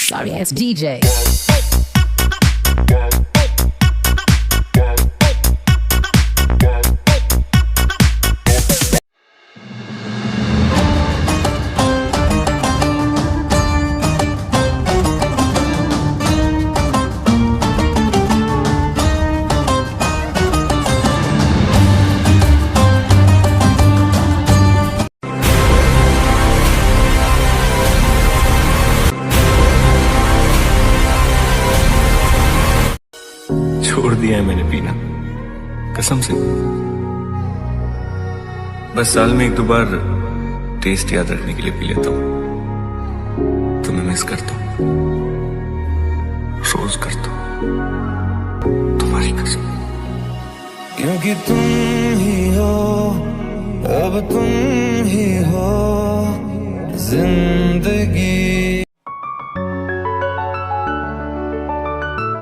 Sorry ass DJ. छोड़ दिया है मैंने पीना, कसम से। बस साल में एक दो बार टेस्ट याद रखने के लिए पी लेता हूं। तुम्हें मिस करता हूं, रोज करता हूं, तुम्हारी कसम। क्योंकि तुम ही हो, अब तुम ही हो जिंदगी